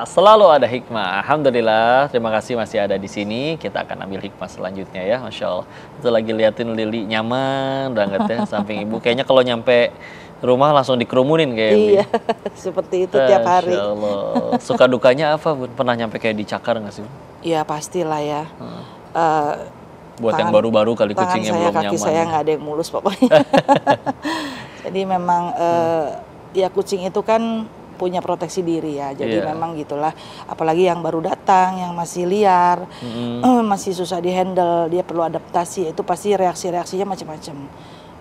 Selalu ada hikmah. Alhamdulillah, terima kasih masih ada di sini. Kita akan ambil hikmah selanjutnya ya, Masya Allah. Itu lagi liatin Lili nyaman banget ya, samping ibu. Kayaknya kalau nyampe rumah langsung dikerumunin kayak Iya, seperti itu tiap hari. Masya Allah. Suka dukanya apa, Bun? Pernah nyampe kayak dicakar nggak sih, Bun? Iya, pastilah ya. Buat yang baru-baru kali tangan kucingnya saya, belum kaki nyaman. saya Ya. nggak ada yang mulus pokoknya. Jadi memang ya kucing itu kan punya proteksi diri ya. Jadi memang gitulah. Apalagi yang baru datang, yang masih liar, masih susah dihandle, dia perlu adaptasi. Itu pasti reaksi-reaksinya macam-macam.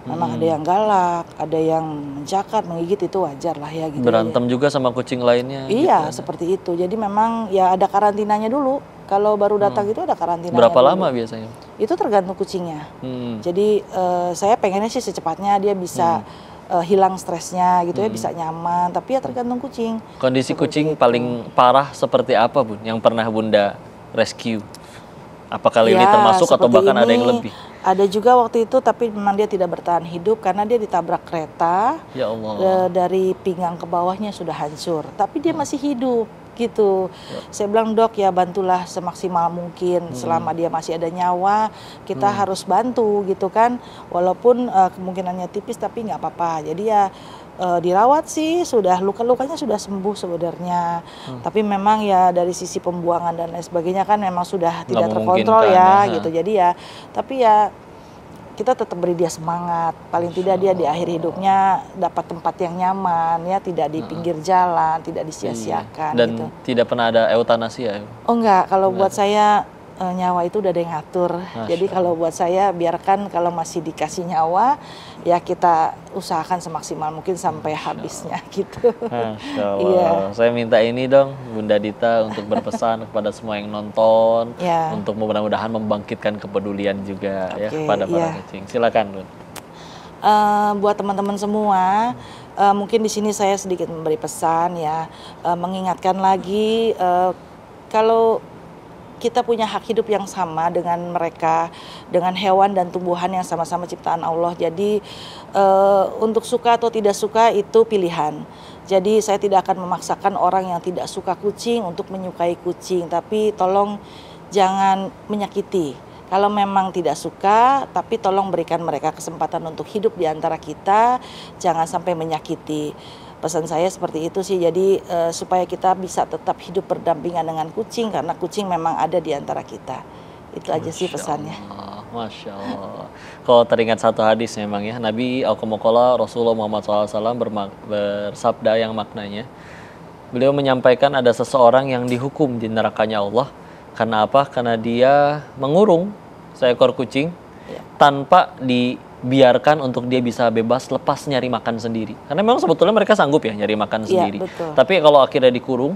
Memang ada yang galak, ada yang mencakar, menggigit, itu wajar lah ya gitu. Berantem juga sama kucing lainnya. Iya, gitu, seperti itu. Jadi memang ya ada karantinanya dulu. Kalau baru datang itu ada karantinanya. Berapa dulu. lama biasanya? Itu tergantung kucingnya. Jadi saya pengennya sih secepatnya dia bisa hilang stresnya gitu ya, bisa nyaman. Tapi ya tergantung kucing. Kondisi kucing paling parah seperti apa, Bun? Yang pernah Bunda rescue? Apakah Lili termasuk atau bahkan ada yang lebih? Ada juga waktu itu, tapi memang dia tidak bertahan hidup karena dia ditabrak kereta. Ya Allah. Dari pinggang ke bawahnya sudah hancur, tapi dia masih hidup gitu. Saya bilang, dok ya bantulah semaksimal mungkin selama dia masih ada nyawa, kita harus bantu gitu kan. Walaupun kemungkinannya tipis tapi nggak apa-apa. Jadi ya dirawat sih, sudah lukanya sudah sembuh sebenarnya. Tapi memang ya dari sisi pembuangan dan lain sebagainya kan memang sudah tidak terkontrol ya gitu. Jadi ya tapi ya kita tetap beri dia semangat. Paling tidak dia di akhir hidupnya dapat tempat yang nyaman ya, tidak di pinggir jalan, tidak disia-siakan. Dan gitu. tidak pernah ada eutanasi ya? Oh enggak, kalau buat saya nyawa itu udah ada yang ngatur. Jadi kalau buat saya biarkan, kalau masih dikasih nyawa ya kita usahakan semaksimal mungkin sampai habisnya gitu. Masya Allah. Saya minta ini dong Bunda Dita untuk berpesan kepada semua yang nonton, untuk mudah-mudahan membangkitkan kepedulian juga ya kepada para kucing. Silakan, Bun. Buat teman-teman semua, mungkin di sini saya sedikit memberi pesan ya, mengingatkan lagi kalau kita punya hak hidup yang sama dengan mereka, dengan hewan dan tumbuhan yang sama-sama ciptaan Allah. Jadi untuk suka atau tidak suka itu pilihan. Jadi saya tidak akan memaksakan orang yang tidak suka kucing untuk menyukai kucing, tapi tolong jangan menyakiti. Kalau memang tidak suka, tapi tolong berikan mereka kesempatan untuk hidup di antara kita, jangan sampai menyakiti. Pesan saya seperti itu sih, jadi supaya kita bisa tetap hidup berdampingan dengan kucing, karena kucing memang ada di antara kita. Itu aja sih pesannya. Masya Allah. Kalau teringat satu hadis memang ya, Nabi Al-Qamuqala Rasulullah Muhammad SAW bersabda yang maknanya, beliau menyampaikan ada seseorang yang dihukum di nerakanya Allah. Karena apa? Karena dia mengurung seekor kucing tanpa dibiarkan untuk dia bisa bebas lepas nyari makan sendiri. Karena memang sebetulnya mereka sanggup ya nyari makan sendiri. Tapi kalau akhirnya dikurung,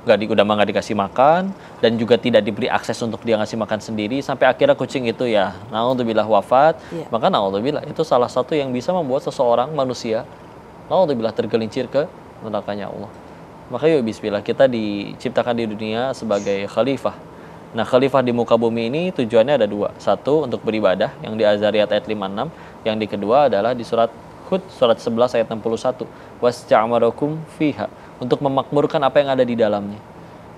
udah nggak dikasih makan, dan juga tidak diberi akses untuk dia ngasih makan sendiri, sampai akhirnya kucing itu ya naudzubillah wafat. Maka naudzubillah itu salah satu yang bisa membuat seseorang manusia naudzubillah tergelincir ke nerakanya Allah. Maka yuk bismillah, kita diciptakan di dunia sebagai khalifah. Nah, khalifah di muka bumi ini tujuannya ada dua. Satu, untuk beribadah, yang di Az-Zariyat ayat 56. Yang di kedua adalah di surat Hud, surat 11 ayat 61. Was'amarakum fiha, untuk memakmurkan apa yang ada di dalamnya.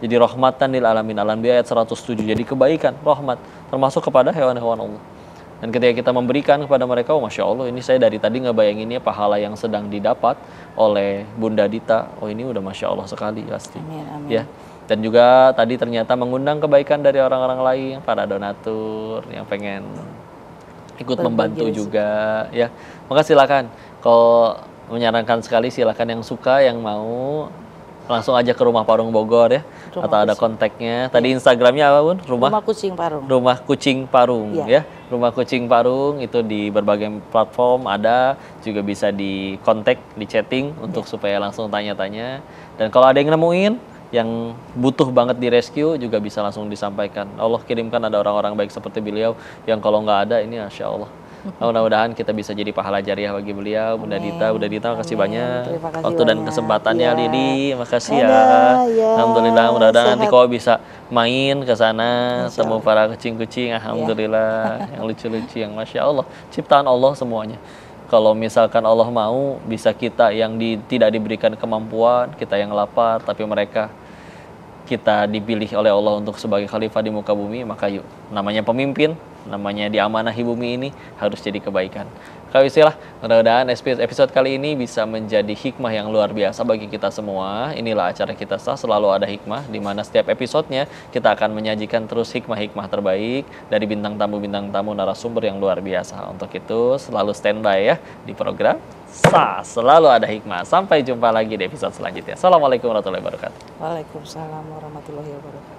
Jadi rahmatan lil alamin, Al-Anbiya ayat 107. Jadi kebaikan, rahmat, termasuk kepada hewan-hewan Allah. Dan ketika kita memberikan kepada mereka, oh Masya Allah, ini saya dari tadi ngebayanginnya pahala yang sedang didapat oleh Bunda Dita. Oh ini udah Masya Allah sekali pasti. Amin, amin. Ya. Dan juga tadi ternyata mengundang kebaikan dari orang-orang lain, para donatur yang pengen ikut membantu juga ya. Maka silakan, kalau menyarankan sekali silakan yang suka, yang mau langsung aja ke Rumah Parung Bogor ya, atau ada kontaknya. Tadi Instagramnya apa, Bun? Rumah Kucing Parung. Rumah Kucing Parung ya. Rumah Kucing Parung itu di berbagai platform ada, juga bisa di kontak, di chatting untuk supaya langsung tanya-tanya. Dan kalau ada yang nemuin yang butuh banget di rescue juga bisa langsung disampaikan. Allah kirimkan ada orang-orang baik seperti beliau yang kalau nggak ada ini Masya Allah. Mudah-mudahan kita bisa jadi pahala jariah bagi beliau. Bunda Dita makasih banyak waktu dan kesempatannya. Lili, makasih ya. Alhamdulillah, mudah-mudahan nanti kau bisa main ke sana, temu para kucing-kucing. Alhamdulillah, yang lucu-lucu, yang Masya Allah, ciptaan Allah semuanya. Kalau misalkan Allah mau, bisa kita yang tidak diberikan kemampuan, kita yang lapar, tapi mereka kita dipilih oleh Allah untuk sebagai khalifah di muka bumi, maka yuk, namanya pemimpin, namanya diamanahi bumi ini harus jadi kebaikan. Kak Yusil, mudah-mudahan episode kali ini bisa menjadi hikmah yang luar biasa bagi kita semua. Inilah acara Kita Sah, selalu ada hikmah, di mana setiap episodenya kita akan menyajikan terus hikmah-hikmah terbaik dari bintang tamu narasumber yang luar biasa. Untuk itu selalu standby ya di program Sah, selalu ada hikmah. Sampai jumpa lagi di episode selanjutnya. Assalamualaikum warahmatullahi wabarakatuh. Waalaikumsalam warahmatullahi wabarakatuh.